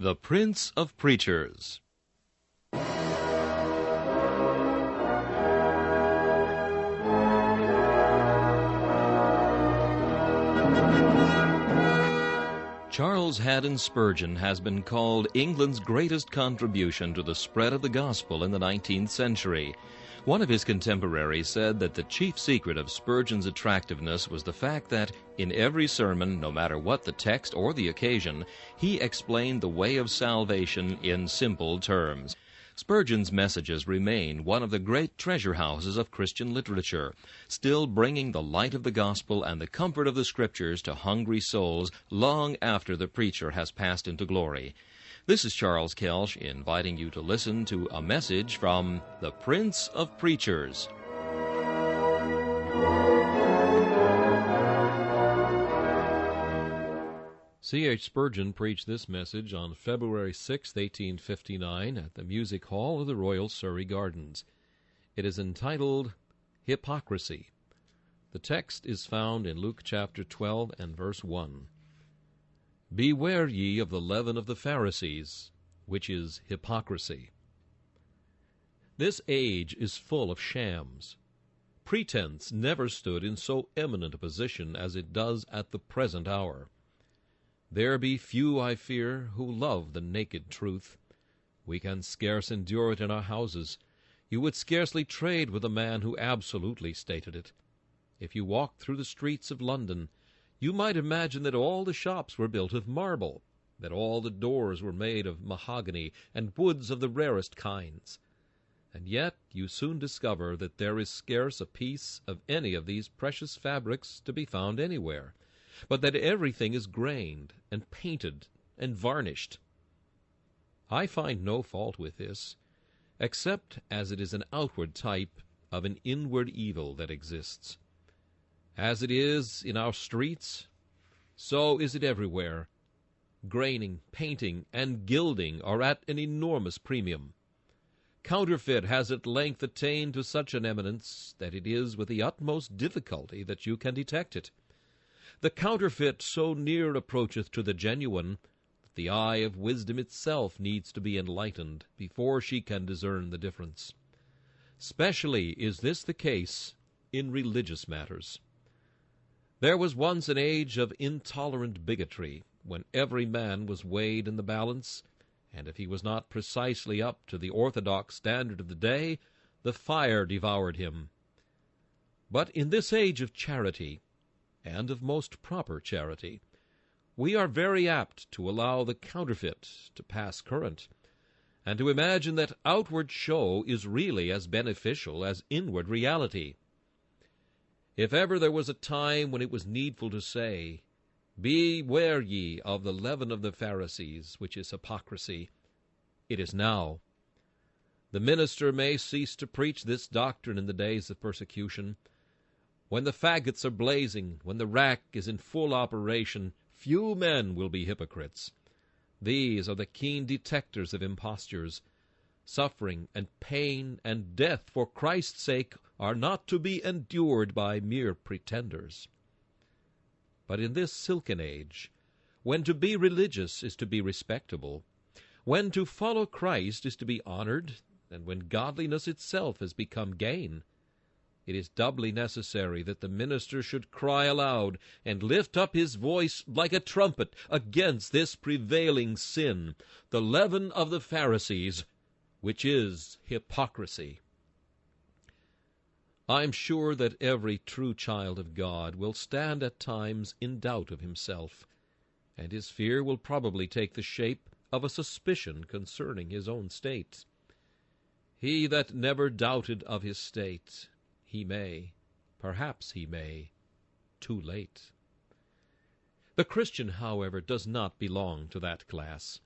The Prince of Preachers. Charles Haddon Spurgeon has been called England's greatest contribution to the spread of the gospel in the 19th century. One of his contemporaries said that the chief secret of Spurgeon's attractiveness was the fact that, in every sermon, no matter what the text or the occasion, he explained the way of salvation in simple terms. Spurgeon's messages remain one of the great treasure houses of Christian literature, still bringing the light of the gospel and the comfort of the Scriptures to hungry souls long after the preacher has passed into glory. This is Charles Kelsch inviting you to listen to a message from the Prince of Preachers. C.H. Spurgeon preached this message on February 6, 1859, at the Music Hall of the Royal Surrey Gardens. It is entitled, Hypocrisy. The text is found in Luke chapter 12 and verse 1. Beware ye of the leaven of the Pharisees, which is hypocrisy. This age is full of shams. Pretense never stood in so eminent a position as it does at the present hour. There be few, I fear, who love the naked truth. We can scarce endure it in our houses. You would scarcely trade with a man who absolutely stated it. If you walked through the streets of London, you might imagine that all the shops were built of marble, that all the doors were made of mahogany and woods of the rarest kinds. And yet you soon discover that there is scarce a piece of any of these precious fabrics to be found anywhere, but that everything is grained and painted and varnished. I find no fault with this, except as it is an outward type of an inward evil that exists. As it is in our streets, so is it everywhere. Graining, painting, and gilding are at an enormous premium. Counterfeit has at length attained to such an eminence that it is with the utmost difficulty that you can detect it. The counterfeit so near approacheth to the genuine that the eye of wisdom itself needs to be enlightened before she can discern the difference. Specially is this the case in religious matters. There was once an age of intolerant bigotry, when every man was weighed in the balance, and if he was not precisely up to the orthodox standard of the day, the fire devoured him. But in this age of charity, and of most proper charity, we are very apt to allow the counterfeit to pass current, and to imagine that outward show is really as beneficial as inward reality. If ever there was a time when it was needful to say, Beware ye of the leaven of the Pharisees, which is hypocrisy, it is now. The minister may cease to preach this doctrine in the days of persecution. When the faggots are blazing, when the rack is in full operation, few men will be hypocrites. These are the keen detectors of impostures. Suffering and pain and death for Christ's sake are not to be endured by mere pretenders. But in this silken age, when to be religious is to be respectable, when to follow Christ is to be honored, and when godliness itself has become gain, it is doubly necessary that the minister should cry aloud and lift up his voice like a trumpet against this prevailing sin, the leaven of the Pharisees, which is hypocrisy. I am sure that every true child of God will stand at times in doubt of himself, and his fear will probably take the shape of a suspicion concerning his own state. He that never doubted of his state, he may, perhaps he may, too late. The Christian, however, does not belong to that class.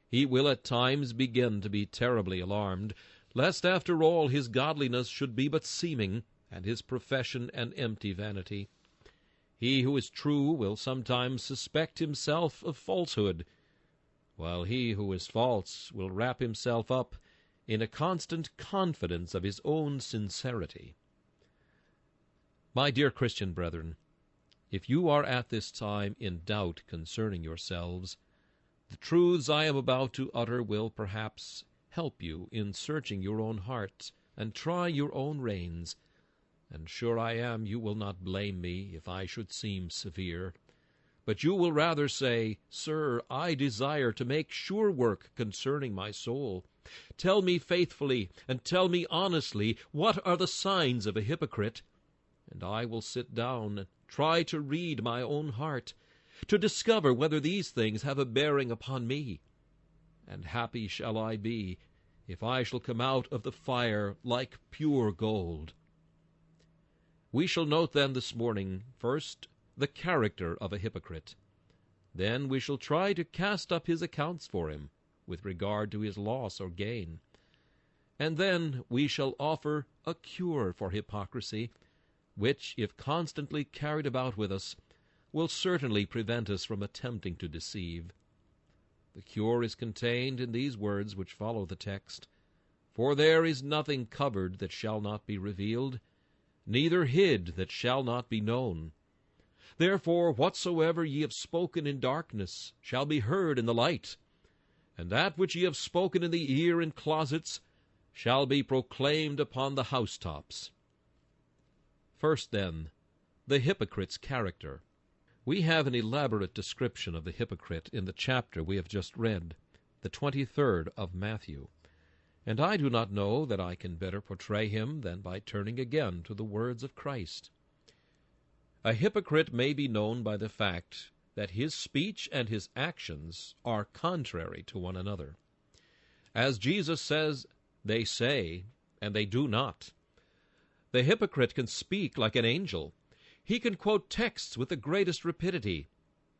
He will at times begin to be terribly alarmed, lest after all his godliness should be but seeming, and his profession an empty vanity. He who is true will sometimes suspect himself of falsehood, while he who is false will wrap himself up in a constant confidence of his own sincerity. My dear Christian brethren, if you are at this time in doubt concerning yourselves, The truths I am about to utter will perhaps help you in searching your own hearts and try your own reins, and sure I am you will not blame me if I should seem severe. But you will rather say, Sir, I desire to make sure work concerning my soul. Tell me faithfully, and tell me honestly, what are the signs of a hypocrite? And I will sit down and try to read my own heart, to discover whether these things have a bearing upon me. And happy shall I be, if I shall come out of the fire like pure gold. We shall note then this morning, first, the character of a hypocrite. Then we shall try to cast up his accounts for him, with regard to his loss or gain. And then we shall offer a cure for hypocrisy, which, if constantly carried about with us, will certainly prevent us from attempting to deceive. The cure is contained in these words which follow the text. For there is nothing covered that shall not be revealed, neither hid that shall not be known. Therefore whatsoever ye have spoken in darkness shall be heard in the light, and that which ye have spoken in the ear in closets shall be proclaimed upon the housetops. First, then, the hypocrite's character. We have an elaborate description of the hypocrite in the chapter we have just read, the 23rd of Matthew, and I do not know that I can better portray him than by turning again to the words of Christ. A hypocrite may be known by the fact that his speech and his actions are contrary to one another. As Jesus says, they say, and they do not. The hypocrite can speak like an angel. He can quote texts with the greatest rapidity.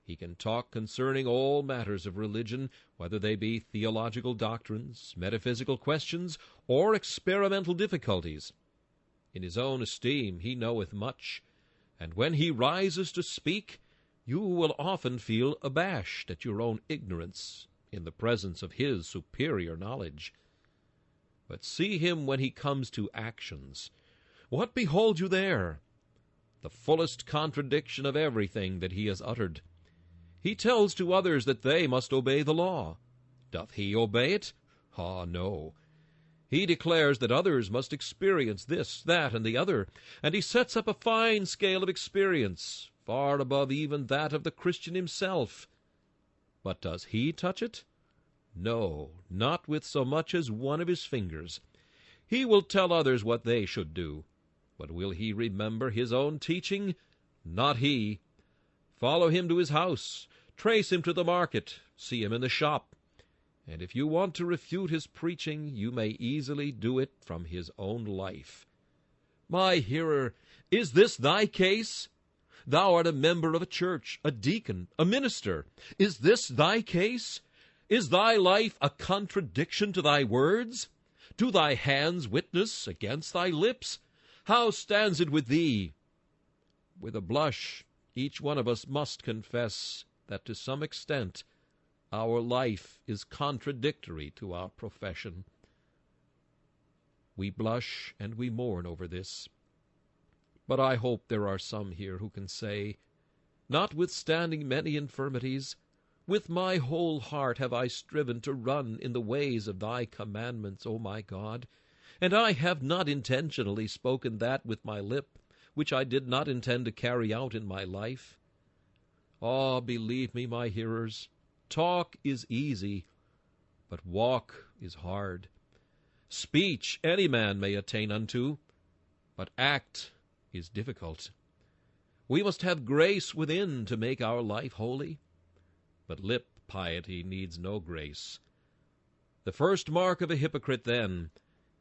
He can talk concerning all matters of religion, whether they be theological doctrines, metaphysical questions, or experimental difficulties. In his own esteem he knoweth much, and when he rises to speak, you will often feel abashed at your own ignorance in the presence of his superior knowledge. But see him when he comes to actions. What behold you there? The fullest contradiction of everything that he has uttered. He tells to others that they must obey the law. Doth he obey it? Ah, no. He declares that others must experience this, that, and the other, and he sets up a fine scale of experience, far above even that of the Christian himself. But does he touch it? No, not with so much as one of his fingers. He will tell others what they should do. But will he remember his own teaching? Not he. Follow him to his house, trace him to the market, see him in the shop, and if you want to refute his preaching, you may easily do it from his own life. My hearer, is this thy case? Thou art a member of a church, a deacon, a minister. Is this thy case? Is thy life a contradiction to thy words? Do thy hands witness against thy lips? How stands it with thee? With a blush, each one of us must confess that to some extent our life is contradictory to our profession. We blush and we mourn over this. But I hope there are some here who can say, notwithstanding many infirmities, with my whole heart have I striven to run in the ways of thy commandments, O my God, and I have not intentionally spoken that with my lip, which I did not intend to carry out in my life. Ah, believe me, my hearers, talk is easy, but walk is hard. Speech any man may attain unto, but act is difficult. We must have grace within to make our life holy, but lip piety needs no grace. The first mark of a hypocrite, then,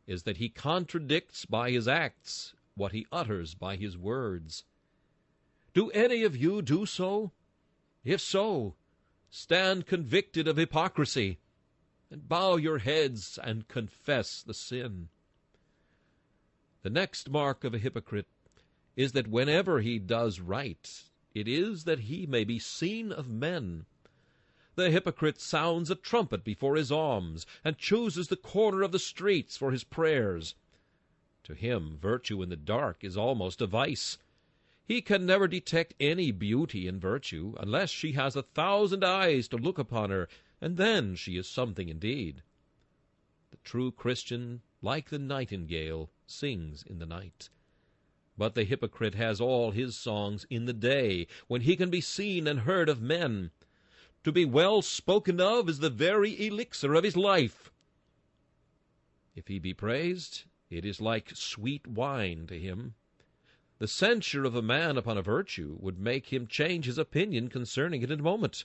is that he contradicts by his acts what he utters by his words. Do any of you do so? If so, stand convicted of hypocrisy, and bow your heads and confess the sin. The next mark of a hypocrite is that whenever he does right, it is that he may be seen of men. The hypocrite sounds a trumpet before his alms, and chooses the corner of the streets for his prayers. To him, virtue in the dark is almost a vice. He can never detect any beauty in virtue, unless she has 1,000 eyes to look upon her, and then she is something indeed. The true Christian, like the nightingale, sings in the night. But the hypocrite has all his songs in the day, when he can be seen and heard of men. To be well spoken of is the very elixir of his life. If he be praised, it is like sweet wine to him. The censure of a man upon a virtue would make him change his opinion concerning it in a moment.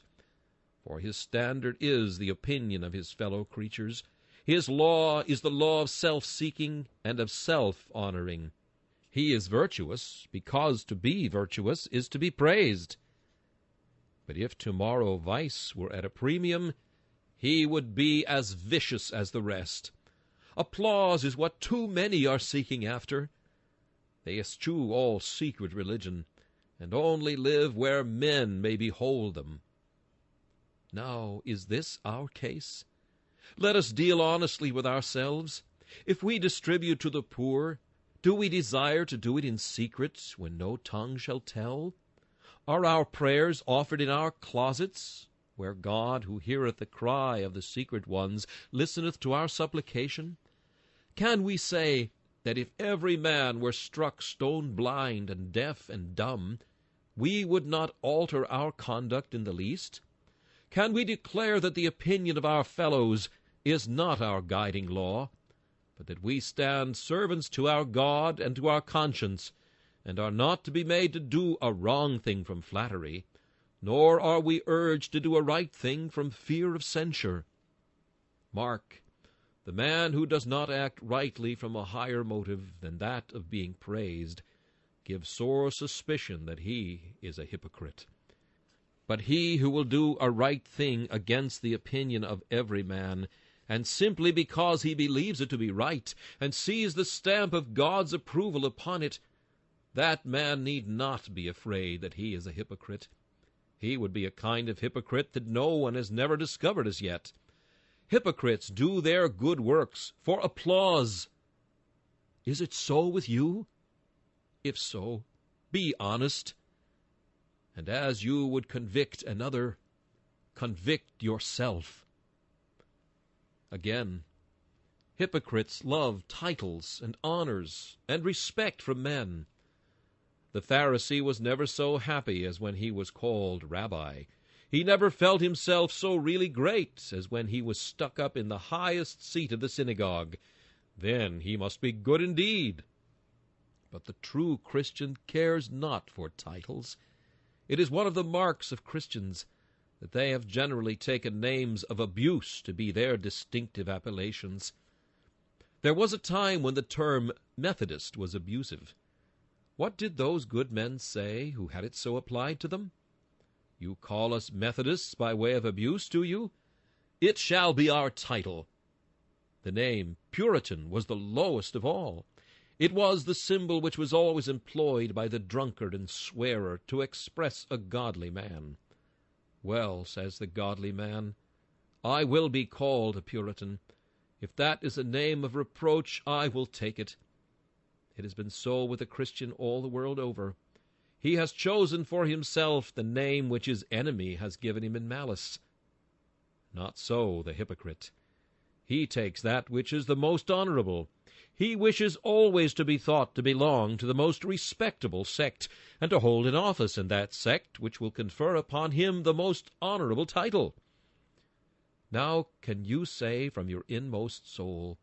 For his standard is the opinion of his fellow creatures. His law is the law of self-seeking and of self-honoring. He is virtuous because to be virtuous is to be praised. But if tomorrow vice were at a premium, he would be as vicious as the rest. Applause is what too many are seeking after. They eschew all secret religion, and only live where men may behold them. Now, is this our case? Let us deal honestly with ourselves. If we distribute to the poor, do we desire to do it in secret, when no tongue shall tell? Are our prayers offered in our closets, where God, who heareth the cry of the secret ones, listeneth to our supplication? Can we say that if every man were struck stone blind and deaf and dumb, we would not alter our conduct in the least? Can we declare that the opinion of our fellows is not our guiding law, but that we stand servants to our God and to our conscience, and are not to be made to do a wrong thing from flattery, nor are we urged to do a right thing from fear of censure? Mark, the man who does not act rightly from a higher motive than that of being praised gives sore suspicion that he is a hypocrite. But he who will do a right thing against the opinion of every man, and simply because he believes it to be right, and sees the stamp of God's approval upon it, that man need not be afraid that he is a hypocrite. He would be a kind of hypocrite that no one has never discovered as yet. Hypocrites do their good works for applause. Is it so with you? If so, be honest. And as you would convict another, convict yourself. Again, hypocrites love titles and honors and respect from men. The Pharisee was never so happy as when he was called rabbi. He never felt himself so really great as when he was stuck up in the highest seat of the synagogue. Then he must be good indeed. But the true Christian cares not for titles. It is one of the marks of Christians that they have generally taken names of abuse to be their distinctive appellations. There was a time when the term Methodist was abusive. What did those good men say who had it so applied to them? You call us Methodists by way of abuse, do you? It shall be our title. The name Puritan was the lowest of all. It was the symbol which was always employed by the drunkard and swearer to express a godly man. Well, says the godly man, I will be called a Puritan. If that is a name of reproach, I will take it. It has been so with a Christian all the world over. He has chosen for himself the name which his enemy has given him in malice. Not so the hypocrite. He takes that which is the most honorable. He wishes always to be thought to belong to the most respectable sect, and to hold an office in that sect which will confer upon him the most honorable title. Now can you say from your inmost soul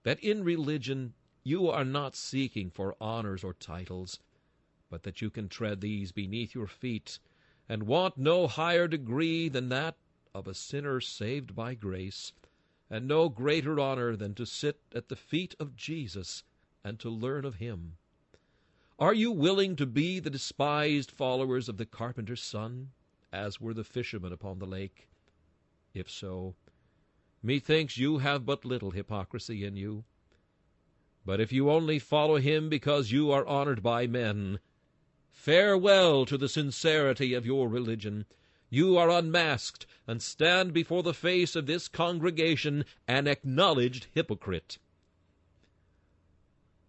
that in religion you are not seeking for honors or titles, but that you can tread these beneath your feet, and want no higher degree than that of a sinner saved by grace, and no greater honor than to sit at the feet of Jesus and to learn of him? Are you willing to be the despised followers of the carpenter's son, as were the fishermen upon the lake? If so, methinks you have but little hypocrisy in you. But if you only follow him because you are honored by men, farewell to the sincerity of your religion. You are unmasked, and stand before the face of this congregation an acknowledged hypocrite.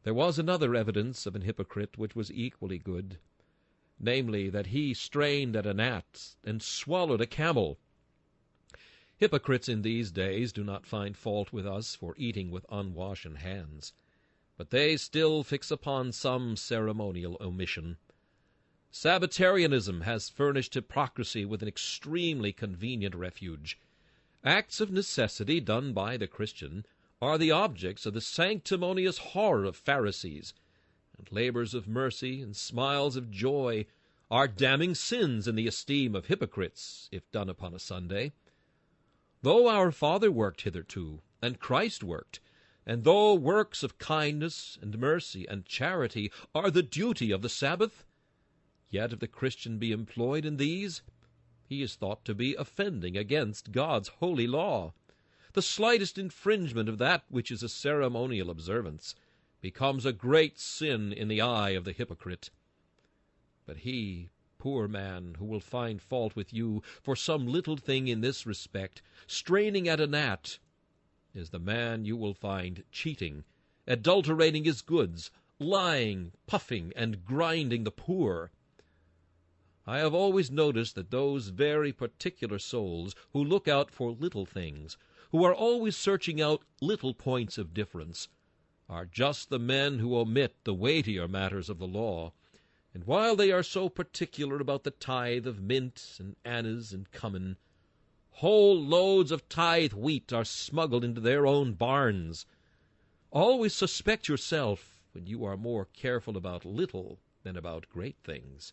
There was another evidence of an hypocrite which was equally good, namely, that he strained at a gnat and swallowed a camel. Hypocrites in these days do not find fault with us for eating with unwashen hands, but they still fix upon some ceremonial omission. Sabbatarianism has furnished hypocrisy with an extremely convenient refuge. Acts of necessity done by the Christian are the objects of the sanctimonious horror of Pharisees, and labors of mercy and smiles of joy are damning sins in the esteem of hypocrites, if done upon a Sunday. Though our Father worked hitherto, and Christ worked, and though works of kindness and mercy and charity are the duty of the Sabbath, yet if the Christian be employed in these, he is thought to be offending against God's holy law. The slightest infringement of that which is a ceremonial observance becomes a great sin in the eye of the hypocrite. But he, poor man, who will find fault with you for some little thing in this respect, straining at a gnat, is the man you will find cheating, adulterating his goods, lying, puffing, and grinding the poor. I have always noticed that those very particular souls who look out for little things, who are always searching out little points of difference, are just the men who omit the weightier matters of the law. And while they are so particular about the tithe of mint and anise and cummin, whole loads of tithe wheat are smuggled into their own barns. Always suspect yourself when you are more careful about little than about great things.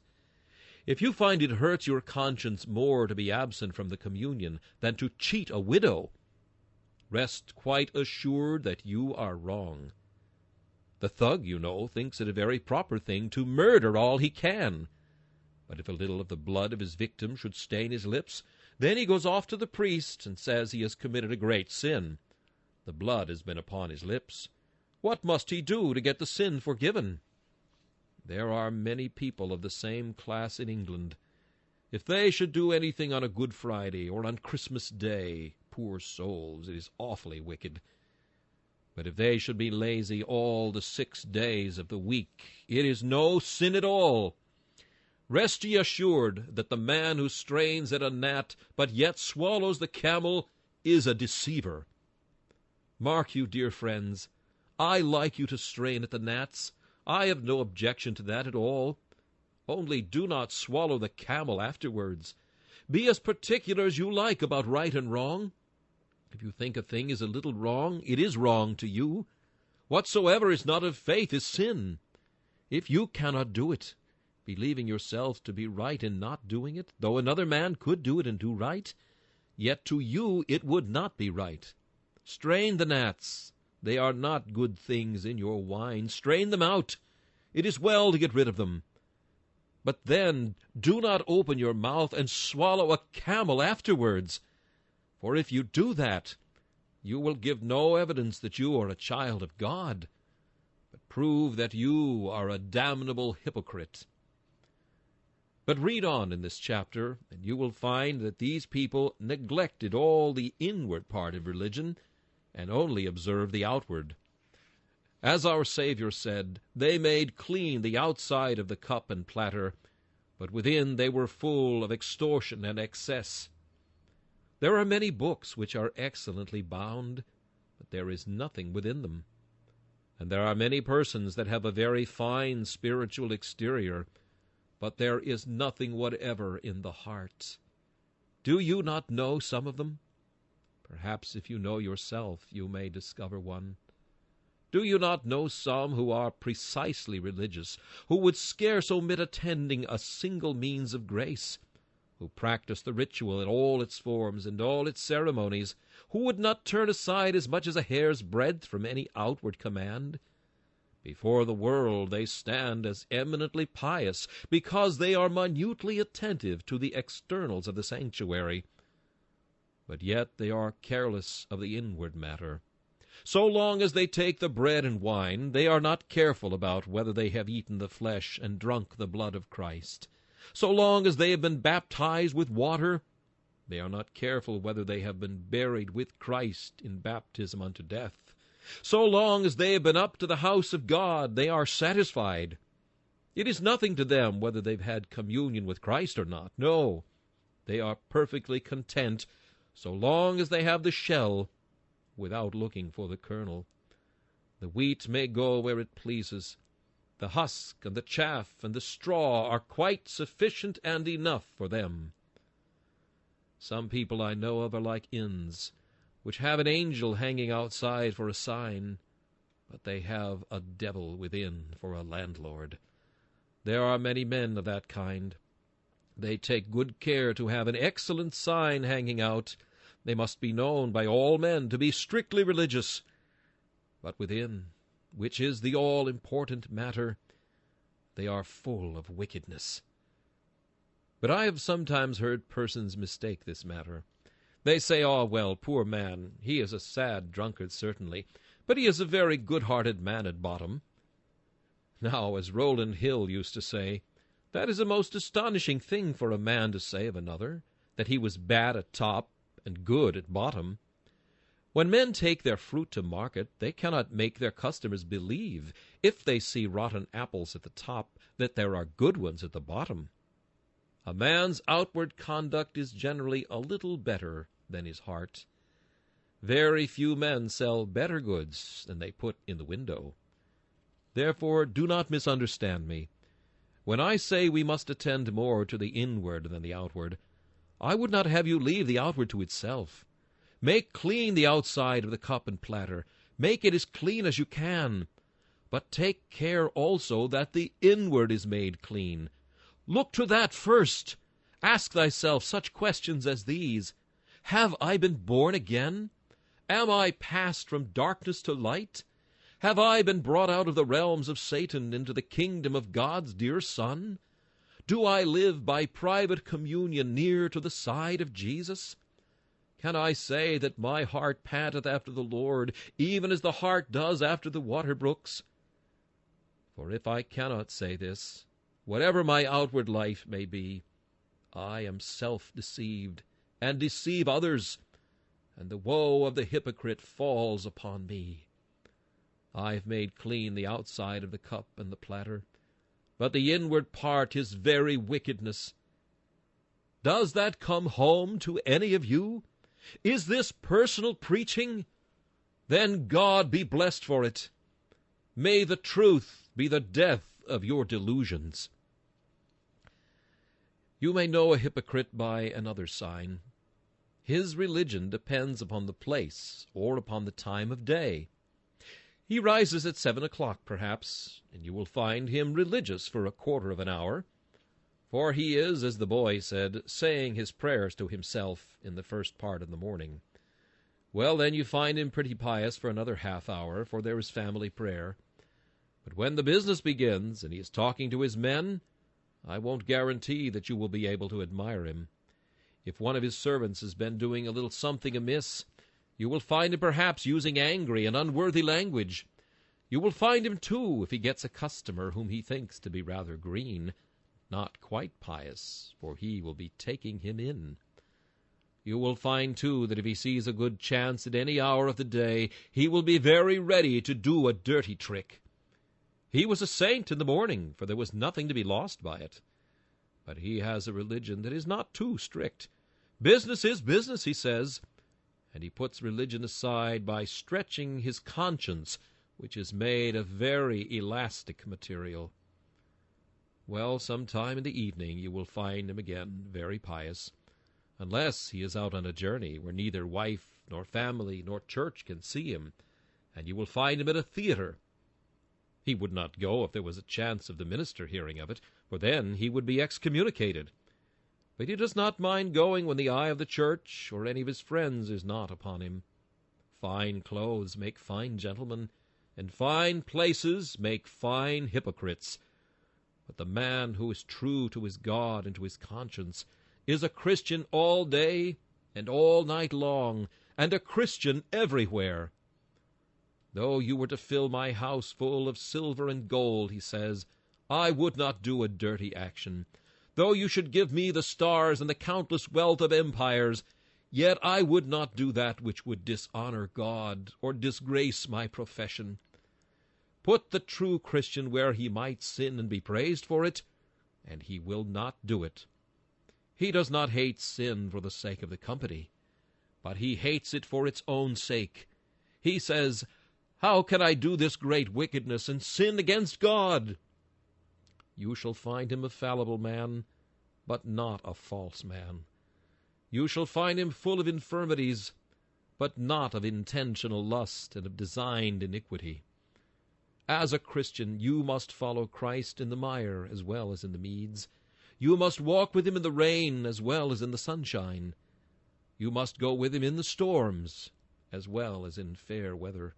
If you find it hurts your conscience more to be absent from the communion than to cheat a widow, rest quite assured that you are wrong. The thug, you know, thinks it a very proper thing to murder all he can. But if a little of the blood of his victim should stain his lips, then he goes off to the priest and says he has committed a great sin. The blood has been upon his lips. What must he do to get the sin forgiven? There are many people of the same class in England. If they should do anything on a Good Friday or on Christmas Day, poor souls, it is awfully wicked. But if they should be lazy all the 6 days of the week, it is no sin at all. Rest ye assured that the man who strains at a gnat, but yet swallows the camel, is a deceiver. Mark you, dear friends, I like you to strain at the gnats. I have no objection to that at all. Only do not swallow the camel afterwards. Be as particular as you like about right and wrong. If you think a thing is a little wrong, it is wrong to you. Whatsoever is not of faith is sin. If you cannot do it, believing yourself to be right in not doing it, though another man could do it and do right, yet to you it would not be right. Strain the gnats. They are not good things in your wine. Strain them out. It is well to get rid of them. But then do not open your mouth and swallow a camel afterwards. For if you do that, you will give no evidence that you are a child of God, but prove that you are a damnable hypocrite. But read on in this chapter, and you will find that these people neglected all the inward part of religion, and only observed the outward. As our Savior said, they made clean the outside of the cup and platter, but within they were full of extortion and excess. There are many books which are excellently bound, but there is nothing within them. And there are many persons that have a very fine spiritual exterior, but there is nothing whatever in the heart. Do you not know some of them? Perhaps if you know yourself, you may discover one. Do you not know some who are precisely religious, who would scarce omit attending a single means of grace, who practice the ritual in all its forms and all its ceremonies, who would not turn aside as much as a hair's breadth from any outward command? Before the world they stand as eminently pious, because they are minutely attentive to the externals of the sanctuary. But yet they are careless of the inward matter. So long as they take the bread and wine, they are not careful about whether they have eaten the flesh and drunk the blood of Christ. So long as they have been baptized with water, they are not careful whether they have been buried with Christ in baptism unto death. So long as they have been up to the house of God, they are satisfied. It is nothing to them whether they've had communion with Christ or not. No, they are perfectly content so long as they have the shell without looking for the kernel. The wheat may go where it pleases. The husk and the chaff and the straw are quite sufficient and enough for them. Some people I know of are like inns, which have an angel hanging outside for a sign, but they have a devil within for a landlord. There are many men of that kind. They take good care to have an excellent sign hanging out. They must be known by all men to be strictly religious. But within, which is the all-important matter, they are full of wickedness. But I have sometimes heard persons mistake this matter. They say, "Ah, well, poor man, he is a sad drunkard, certainly, but he is a very good-hearted man at bottom." Now, as Rowland Hill used to say, that is a most astonishing thing for a man to say of another, that he was bad at top and good at bottom. When men take their fruit to market, they cannot make their customers believe, if they see rotten apples at the top, that there are good ones at the bottom. A man's outward conduct is generally a little better than his heart. Very few men sell better goods than they put in the window. Therefore, do not misunderstand me. When I say we must attend more to the inward than the outward, I would not have you leave the outward to itself. Make clean the outside of the cup and platter. Make it as clean as you can. But take care also that the inward is made clean. Look to that first. Ask thyself such questions as these. Have I been born again? Am I passed from darkness to light? Have I been brought out of the realms of Satan into the kingdom of God's dear Son? Do I live by private communion near to the side of Jesus? Can I say that my heart panteth after the Lord, even as the hart does after the water brooks? For if I cannot say this, whatever my outward life may be, I am self-deceived, and deceive others, and the woe of the hypocrite falls upon me. I have made clean the outside of the cup and the platter, but the inward part is very wickedness. Does that come home to any of you? Is this personal preaching? Then God be blessed for it. May the truth be the death of your delusions. You may know a hypocrite by another sign. His religion depends upon the place or upon the time of day. He rises at 7 o'clock, perhaps, and you will find him religious for a quarter of an hour, for he is, as the boy said, saying his prayers to himself in the first part of the morning. Well, then you find him pretty pious for another half hour, for there is family prayer. But when the business begins, and he is talking to his men, I won't guarantee that you will be able to admire him. If one of his servants has been doing a little something amiss, you will find him perhaps using angry and unworthy language. You will find him, too, if he gets a customer whom he thinks to be rather green, not quite pious, for he will be taking him in. You will find, too, that if he sees a good chance at any hour of the day, he will be very ready to do a dirty trick. He was a saint in the morning, for there was nothing to be lost by it. But he has a religion that is not too strict. Business is business, he says, and he puts religion aside by stretching his conscience, which is made of very elastic material. Well, sometime in the evening you will find him again very pious, unless he is out on a journey where neither wife nor family nor church can see him, and you will find him at a theater. He would not go if there was a chance of the minister hearing of it, for then he would be excommunicated. But he does not mind going when the eye of the church or any of his friends is not upon him. Fine clothes make fine gentlemen, and fine places make fine hypocrites. But the man who is true to his God and to his conscience is a Christian all day and all night long, and a Christian everywhere. Though you were to fill my house full of silver and gold, he says, I would not do a dirty action. Though you should give me the stars and the countless wealth of empires, yet I would not do that which would dishonor God or disgrace my profession. Put the true Christian where he might sin and be praised for it, and he will not do it. He does not hate sin for the sake of the company, but he hates it for its own sake. He says, "How can I do this great wickedness and sin against God?" You shall find him a fallible man, but not a false man. You shall find him full of infirmities, but not of intentional lust and of designed iniquity. As a Christian, you must follow Christ in the mire as well as in the meads. You must walk with him in the rain as well as in the sunshine. You must go with him in the storms as well as in fair weather.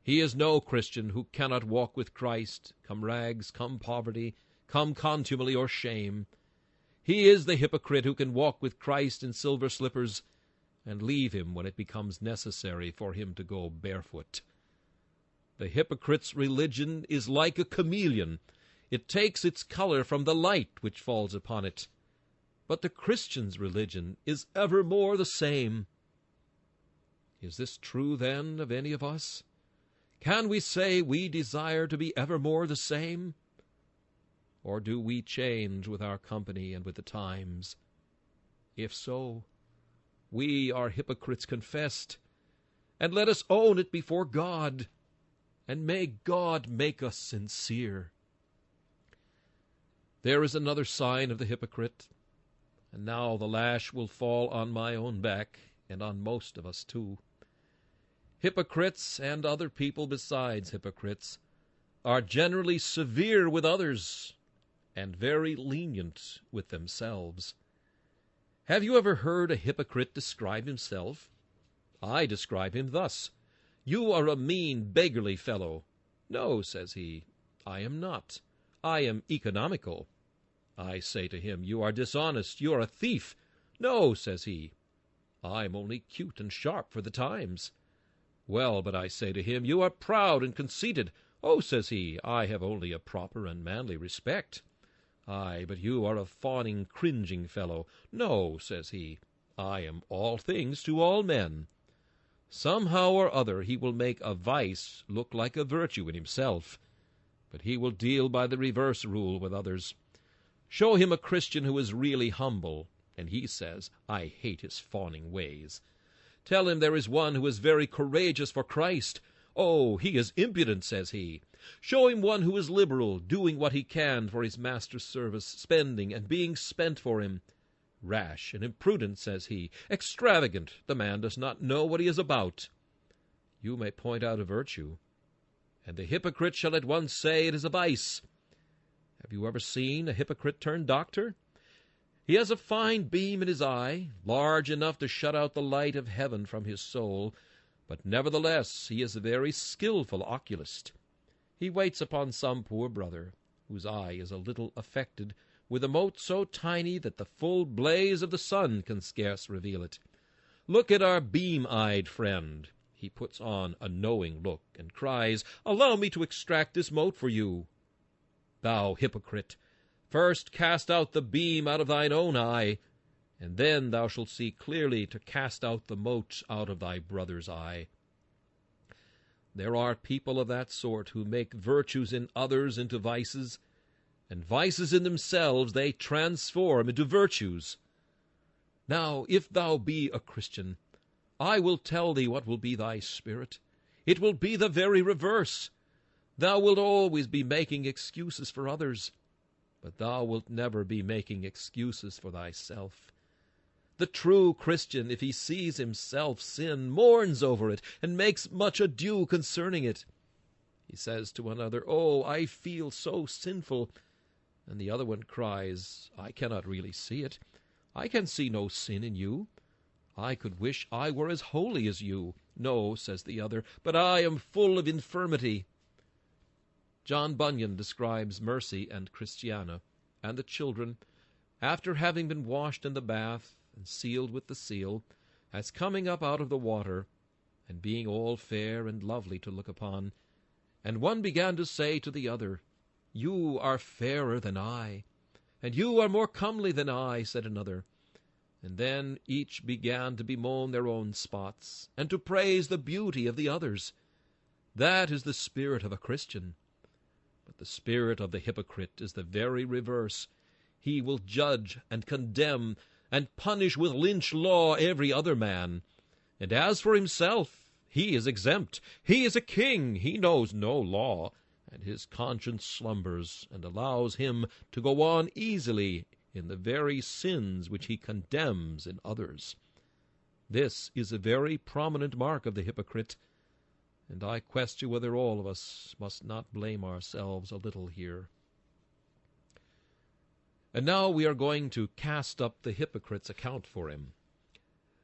He is no Christian who cannot walk with Christ, come rags, come poverty, come contumely or shame. He is the hypocrite who can walk with Christ in silver slippers and leave him when it becomes necessary for him to go barefoot. The hypocrite's religion is like a chameleon. It takes its color from the light which falls upon it. But the Christian's religion is evermore the same. Is this true, then, of any of us? Can we say we desire to be evermore the same? Or do we change with our company and with the times? If so, we are hypocrites confessed, and let us own it before God, and may God make us sincere. There is another sign of the hypocrite, and now the lash will fall on my own back, and on most of us too. Hypocrites, and other people besides hypocrites, are generally severe with others, and very lenient with themselves. Have you ever heard a hypocrite describe himself? I describe him thus: "You are a mean, beggarly fellow." "No," says he, "I am not. I am economical." I say to him, "You are dishonest. You are a thief." "No," says he, "I'm only cute and sharp for the times." "Well, but," I say to him, "you are proud and conceited." "Oh," says he, "I have only a proper and manly respect." "Aye, but you are a fawning, cringing fellow." "No," says he, "I am all things to all men." Somehow or other he will make a vice look like a virtue in himself, but he will deal by the reverse rule with others. Show him a Christian who is really humble, and he says, "I hate his fawning ways." Tell him there is one who is very courageous for Christ. "Oh, he is impudent," says he. Show him one who is liberal, doing what he can for his master's service, spending and being spent for him. "Rash and imprudent," says he. "Extravagant, the man does not know what he is about." You may point out a virtue, and the hypocrite shall at once say it is a vice. Have you ever seen a hypocrite turn doctor? He has a fine beam in his eye, large enough to shut out the light of heaven from his soul, but nevertheless he is a very skillful oculist. He waits upon some poor brother, whose eye is a little affected, with a mote so tiny that the full blaze of the sun can scarce reveal it. "Look at our beam-eyed friend." He puts on a knowing look, and cries, "Allow me to extract this mote for you." Thou hypocrite, first cast out the beam out of thine own eye, and then thou shalt see clearly to cast out the mote out of thy brother's eye. There are people of that sort who make virtues in others into vices, and vices in themselves they transform into virtues. Now, if thou be a Christian, I will tell thee what will be thy spirit. It will be the very reverse. Thou wilt always be making excuses for others, but thou wilt never be making excuses for thyself. The true Christian, if he sees himself sin, mourns over it, and makes much ado concerning it. He says to another, "Oh, I feel so sinful," and the other one cries, "I cannot really see it. I can see no sin in you. I could wish I were as holy as you." "No," says the other, "but I am full of infirmity." John Bunyan describes Mercy and Christiana, and the children, after having been washed in the bath and sealed with the seal, as coming up out of the water, and being all fair and lovely to look upon. And one began to say to the other, "You are fairer than I." "And you are more comely than I," said another. And then each began to bemoan their own spots, and to praise the beauty of the others. That is the spirit of a Christian. But the spirit of the hypocrite is the very reverse. He will judge and condemn, and punish with lynch law every other man. And as for himself, he is exempt. He is a king. He knows no law, and his conscience slumbers, and allows him to go on easily in the very sins which he condemns in others. This is a very prominent mark of the hypocrite, and I question whether all of us must not blame ourselves a little here. And now we are going to cast up the hypocrite's account for him.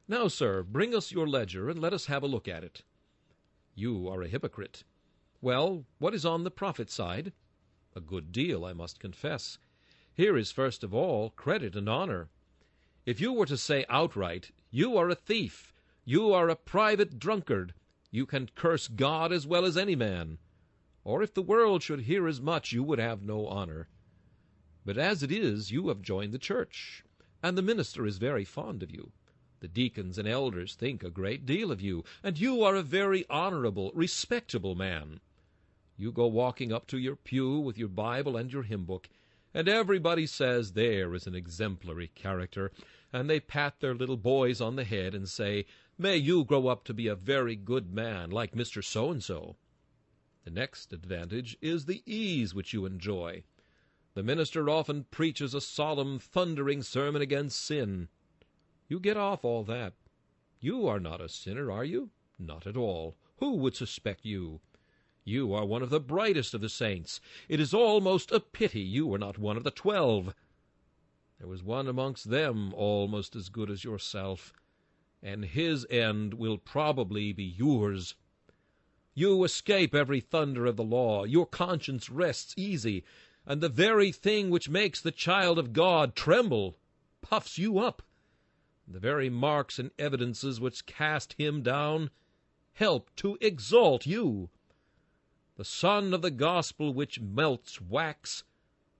Now, sir, bring us your ledger, and let us have a look at it. You are a hypocrite. Well, what is on the profit side? A good deal, I must confess. Here is, first of all, credit and honor. If you were to say outright, you are a thief, you are a private drunkard, you can curse God as well as any man. Or if the world should hear as much, you would have no honor. But as it is, you have joined the church, and the minister is very fond of you. The deacons and elders think a great deal of you, and you are a very honorable, respectable man. You go walking up to your pew with your Bible and your hymn book, and everybody says there is an exemplary character, and they pat their little boys on the head and say, "May you grow up to be a very good man, like Mr. So-and-so." The next advantage is the ease which you enjoy. The minister often preaches a solemn, thundering sermon against sin. You get off all that. You are not a sinner, are you? Not at all. Who would suspect you? You are one of the brightest of the saints. It is almost a pity you were not one of the 12. There was one amongst them almost as good as yourself, and his end will probably be yours. You escape every thunder of the law. Your conscience rests easy, and the very thing which makes the child of God tremble puffs you up. The very marks and evidences which cast him down help to exalt you. The sun of the gospel which melts wax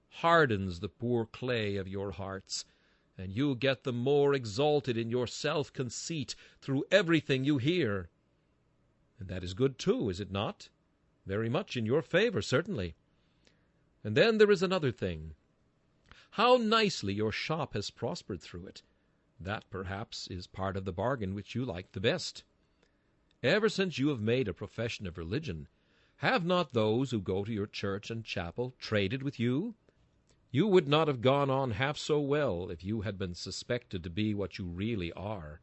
hardens the poor clay of your hearts, and you get the more exalted in your self-conceit through everything you hear. And that is good too, is it not? Very much in your favor, certainly. And then there is another thing. How nicely your shop has prospered through it. That, perhaps, is part of the bargain which you like the best. Ever since you have made a profession of religion, have not those who go to your church and chapel traded with you? You would not have gone on half so well if you had been suspected to be what you really are.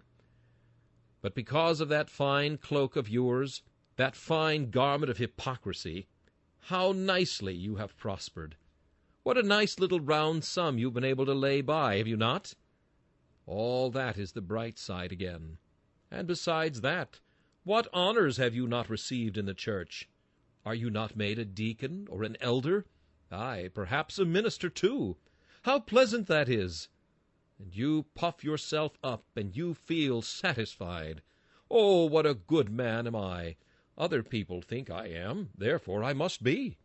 But because of that fine cloak of yours, that fine garment of hypocrisy, how nicely you have prospered. What a nice little round sum you've been able to lay by, have you not? All that is the bright side again. And besides that, what honors have you not received in the church? Are you not made a deacon or an elder? Aye, perhaps a minister too. How pleasant that is! And you puff yourself up, and you feel satisfied. Oh, what a good man am I! Other people think I am, therefore I must be.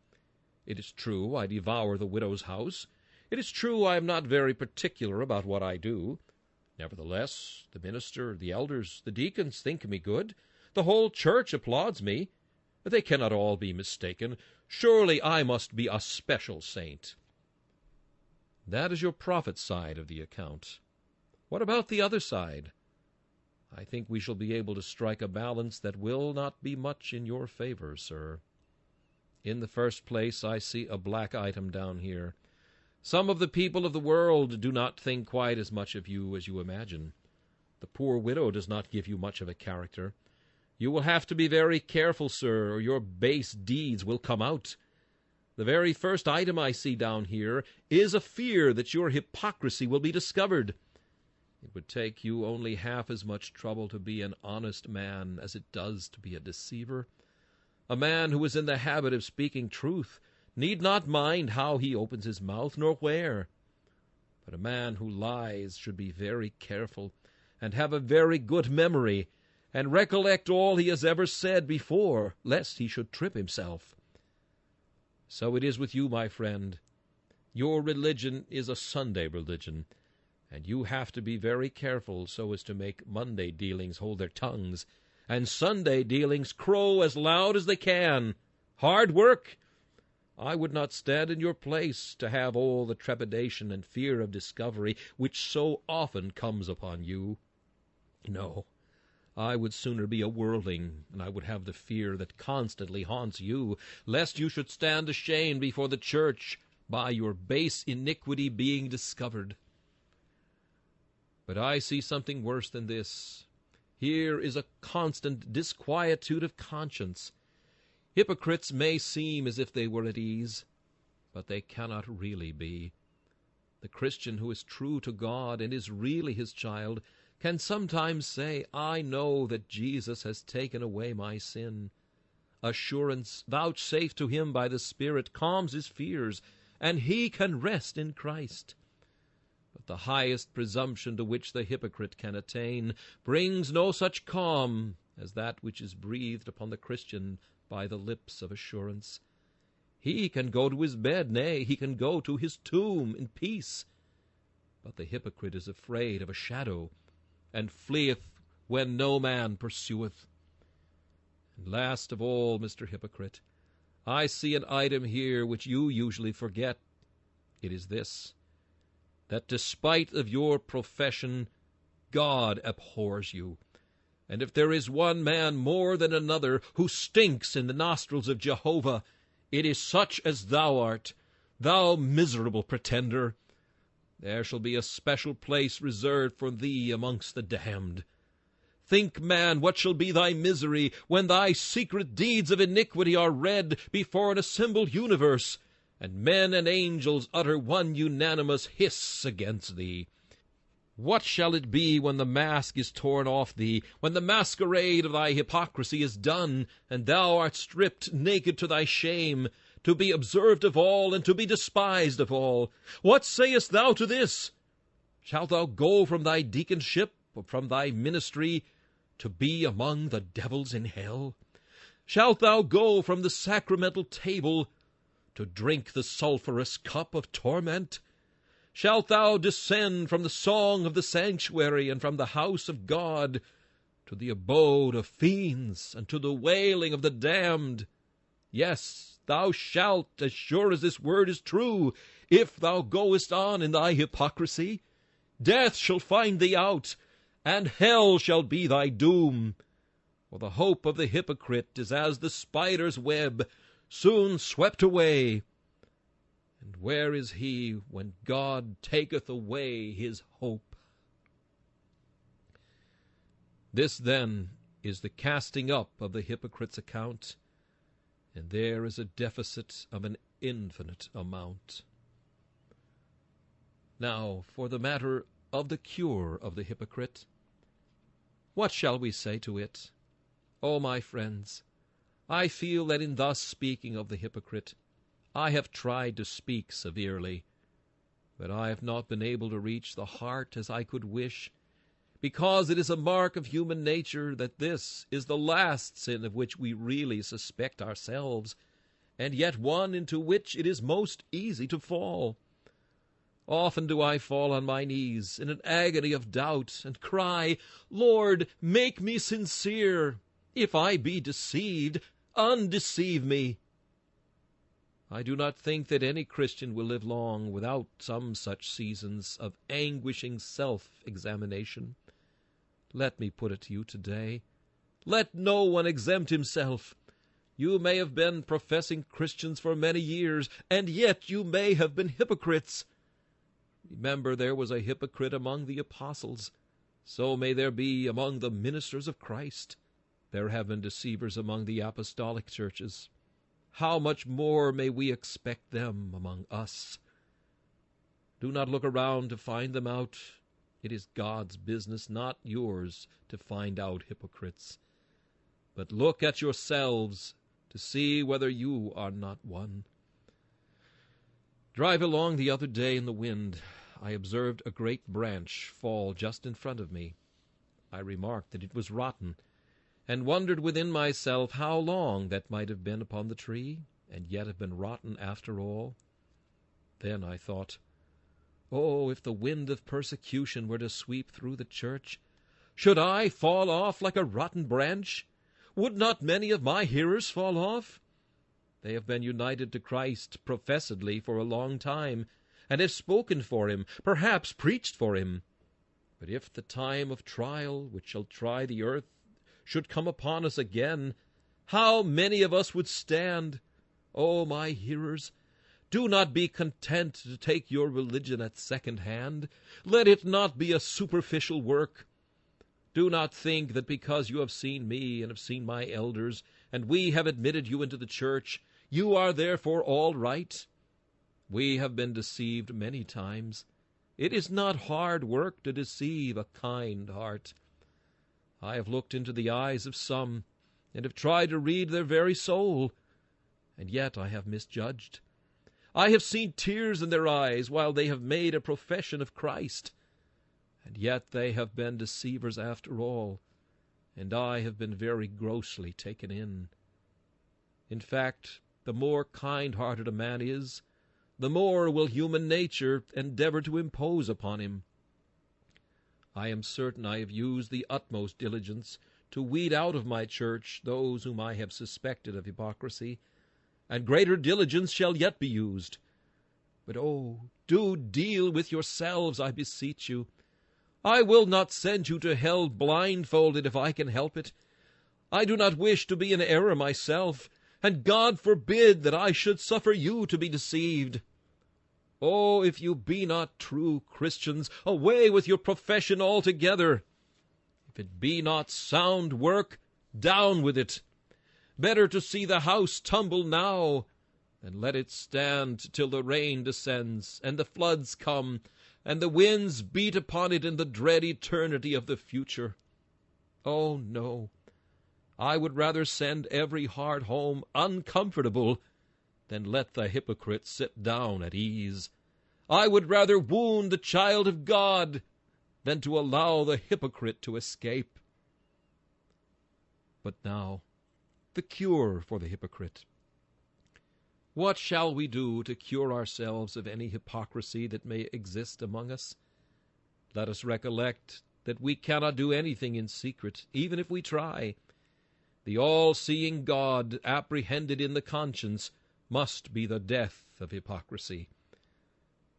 It is true I devour the widow's house. It is true I am not very particular about what I do. Nevertheless, the minister, the elders, the deacons think me good. The whole church applauds me. They cannot all be mistaken. Surely I must be a special saint. That is your profit side of the account. What about the other side? I think we shall be able to strike a balance that will not be much in your favor, sir. In the first place, I see a black item down here. Some of the people of the world do not think quite as much of you as you imagine. The poor widow does not give you much of a character. You will have to be very careful, sir, or your base deeds will come out. The very first item I see down here is a fear that your hypocrisy will be discovered. It would take you only half as much trouble to be an honest man as it does to be a deceiver. A man who is in the habit of speaking truth need not mind how he opens his mouth, nor where. But a man who lies should be very careful, and have a very good memory, and recollect all he has ever said before, lest he should trip himself. So it is with you, my friend. Your religion is a Sunday religion, and you have to be very careful so as to make Monday dealings hold their tongues, and Sunday dealings crow as loud as they can. Hard work! I would not stand in your place to have all the trepidation and fear of discovery which so often comes upon you. No, I would sooner be a worldling, and I would have the fear that constantly haunts you, lest you should stand ashamed before the church by your base iniquity being discovered. But I see something worse than this. Here is a constant disquietude of conscience. Hypocrites may seem as if they were at ease, but they cannot really be. The Christian who is true to God and is really his child can sometimes say, I know that Jesus has taken away my sin. Assurance vouchsafed to him by the Spirit calms his fears, and he can rest in Christ. But the highest presumption to which the hypocrite can attain brings no such calm as that which is breathed upon the Christian by the lips of assurance. He can go to his bed, nay, he can go to his tomb in peace. But the hypocrite is afraid of a shadow, and fleeth when no man pursueth. And last of all, Mr. Hypocrite, I see an item here which you usually forget. It is this, that despite of your profession, God abhors you. And if there is one man more than another who stinks in the nostrils of Jehovah, it is such as thou art, thou miserable pretender. There shall be a special place reserved for thee amongst the damned. Think, man, what shall be thy misery when thy secret deeds of iniquity are read before an assembled universe, and men and angels utter one unanimous hiss against thee. What shall it be when the mask is torn off thee, when the masquerade of thy hypocrisy is done, and thou art stripped naked to thy shame, to be observed of all, and to be despised of all? What sayest thou to this? Shalt thou go from thy deaconship, or from thy ministry, to be among the devils in hell? Shalt thou go from the sacramental table, to drink the sulphurous cup of torment? Shalt thou descend from the song of the sanctuary and from the house of God to the abode of fiends and to the wailing of the damned? Yes, thou shalt, as sure as this word is true, if thou goest on in thy hypocrisy. Death shall find thee out, and hell shall be thy doom. For the hope of the hypocrite is as the spider's web, soon swept away. And where is he when God taketh away his hope? This, then, is the casting up of the hypocrite's account, and there is a deficit of an infinite amount. Now, for the matter of the cure of the hypocrite. What shall we say to it? Oh, my friends, I feel that in thus speaking of the hypocrite, I have tried to speak severely, but I have not been able to reach the heart as I could wish, because it is a mark of human nature that this is the last sin of which we really suspect ourselves, and yet one into which it is most easy to fall. Often do I fall on my knees in an agony of doubt, and cry, Lord, make me sincere. If I be deceived, undeceive me. I do not think that any Christian will live long without some such seasons of anguishing self-examination. Let me put it to you today. Let no one exempt himself. You may have been professing Christians for many years, and yet you may have been hypocrites. Remember, there was a hypocrite among the apostles. So may there be among the ministers of Christ. There have been deceivers among the apostolic churches. How much more may we expect them among us? Do not look around to find them out. It is God's business, not yours, to find out hypocrites. But look at yourselves to see whether you are not one. Drive along the other day in the wind, I observed a great branch fall just in front of me. I remarked that it was rotten, and wondered within myself how long that might have been upon the tree, and yet have been rotten after all. Then I thought, oh, if the wind of persecution were to sweep through the church, should I fall off like a rotten branch? Would not many of my hearers fall off? They have been united to Christ professedly for a long time, and have spoken for him, perhaps preached for him. But if the time of trial, which shall try the earth, should come upon us again, how many of us would stand? O my hearers, do not be content to take your religion at second hand. Let it not be a superficial work. Do not think that because you have seen me and have seen my elders, and we have admitted you into the church, you are therefore all right. We have been deceived many times. It is not hard work to deceive a kind heart. I have looked into the eyes of some, and have tried to read their very soul, and yet I have misjudged. I have seen tears in their eyes while they have made a profession of Christ, and yet they have been deceivers after all, and I have been very grossly taken in. In fact, the more kind-hearted a man is, the more will human nature endeavor to impose upon him. I am certain I have used the utmost diligence to weed out of my church those whom I have suspected of hypocrisy, and greater diligence shall yet be used. But oh, do deal with yourselves, I beseech you. I will not send you to hell blindfolded if I can help it. I do not wish to be in error myself, and God forbid that I should suffer you to be deceived. Oh, if you be not true Christians, away with your profession altogether. If it be not sound work, down with it. Better to see the house tumble now, than let it stand till the rain descends, and the floods come, and the winds beat upon it in the dread eternity of the future. Oh, no. I would rather send every heart home uncomfortable than let the hypocrite sit down at ease. I would rather wound the child of God than to allow the hypocrite to escape. But now, the cure for the hypocrite. What shall we do to cure ourselves of any hypocrisy that may exist among us? Let us recollect that we cannot do anything in secret, even if we try. The all-seeing God, apprehended in the conscience, must be the death of hypocrisy.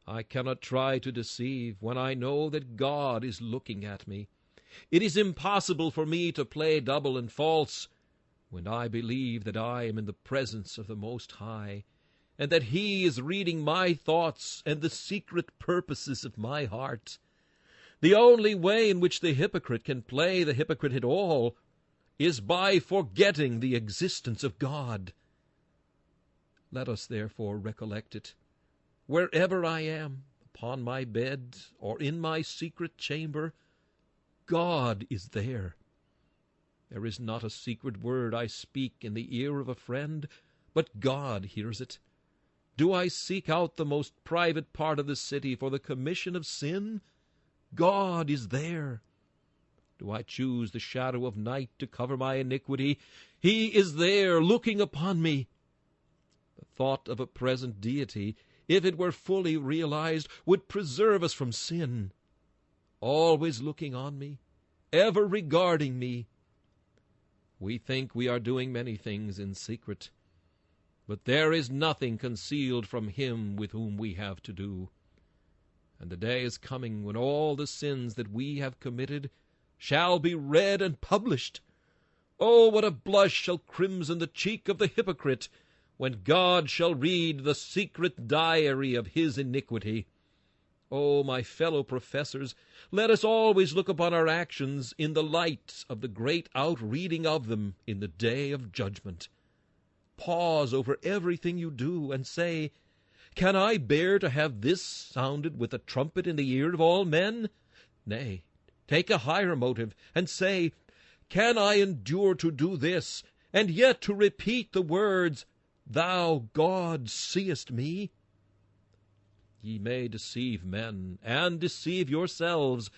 I cannot try to deceive when I know that God is looking at me. It is impossible for me to play double and false when I believe that I am in the presence of the Most High, and that He is reading my thoughts and the secret purposes of my heart. The only way in which the hypocrite can play the hypocrite at all is by forgetting the existence of God. Let us therefore recollect it. Wherever I am, upon my bed or in my secret chamber, God is there. There is not a secret word I speak in the ear of a friend, but God hears it. Do I seek out the most private part of the city for the commission of sin? God is there. Do I choose the shadow of night to cover my iniquity? He is there, looking upon me. The thought of a present deity, if it were fully realized, would preserve us from sin. Always looking on me, ever regarding me. We think we are doing many things in secret, but there is nothing concealed from Him with whom we have to do. And the day is coming when all the sins that we have committed shall be read and published. Oh, what a blush shall crimson the cheek of the hypocrite when God shall read the secret diary of his iniquity. Oh, my fellow professors, let us always look upon our actions in the light of the great outreading of them in the day of judgment. Pause over everything you do and say, "Can I bear to have this sounded with a trumpet in the ear of all men?" Nay, take a higher motive and say, "Can I endure to do this, and yet to repeat the words, 'Thou, God, seest me'? Ye may deceive men, and deceive yourselves,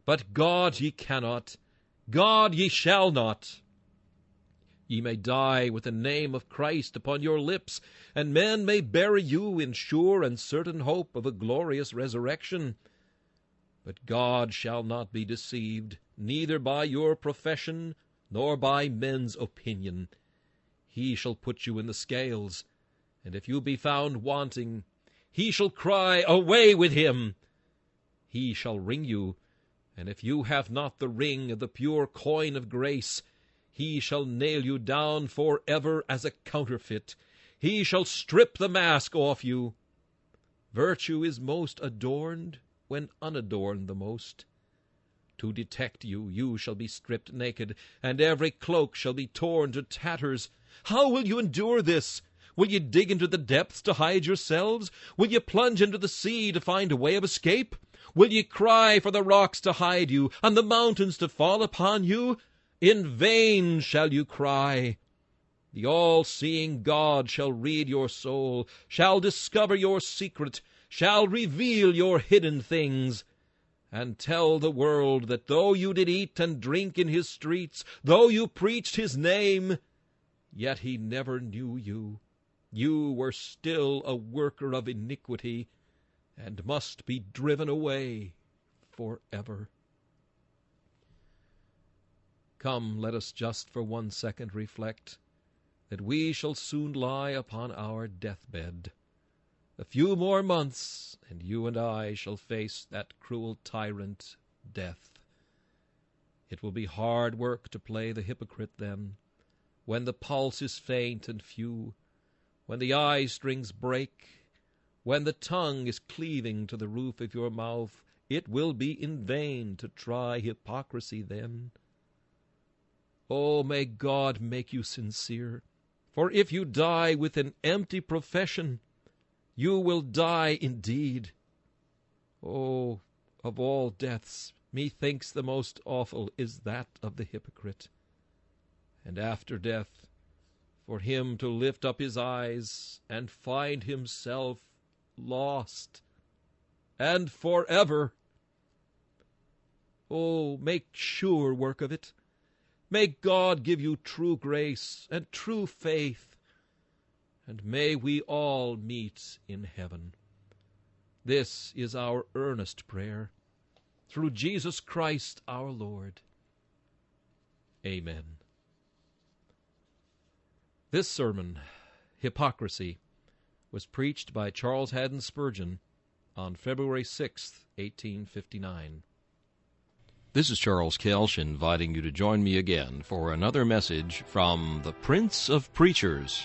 but God ye cannot, God ye shall not. Ye may die with the name of Christ upon your lips, and men may bury you in sure and certain hope of a glorious resurrection. But God shall not be deceived, neither by your profession, nor by men's opinion. He shall put you in the scales, And if you be found wanting, he shall cry, Away with him! He shall wring you, and if you have not the ring of the pure coin of grace, he shall nail you down forever as a counterfeit. He shall strip the mask off you. Virtue is most adorned when unadorned the most. To detect you, you shall be stripped naked, and every cloak shall be torn to tatters. How will you endure this? Will ye dig into the depths to hide yourselves? Will ye plunge into the sea to find a way of escape? Will ye cry for the rocks to hide you, and the mountains to fall upon you? In vain shall you cry. The all-seeing God shall read your soul, shall discover your secret, shall reveal your hidden things, and tell the world that though you did eat and drink in his streets, though you preached his name, yet he never knew you. You were still a worker of iniquity, and must be driven away forever. Come, let us just for 1 second reflect that we shall soon lie upon our deathbed. A few more months, and you and I shall face that cruel tyrant, death. It will be hard work to play the hypocrite then, when the pulse is faint and few, when the eye strings break, when the tongue is cleaving to the roof of your mouth. It will be in vain to try hypocrisy then. Oh, may God make you sincere, for if you die with an empty profession, you will die indeed. Oh, of all deaths, methinks the most awful is that of the hypocrite. And after death, for him to lift up his eyes and find himself lost, and forever. Oh, make sure work of it. May God give you true grace and true faith, and may we all meet in heaven. This is our earnest prayer, through Jesus Christ our Lord. Amen. This sermon, Hypocrisy, was preached by Charles Haddon Spurgeon on February 6, 1859. This is Charles Kelsch inviting you to join me again for another message from the Prince of Preachers,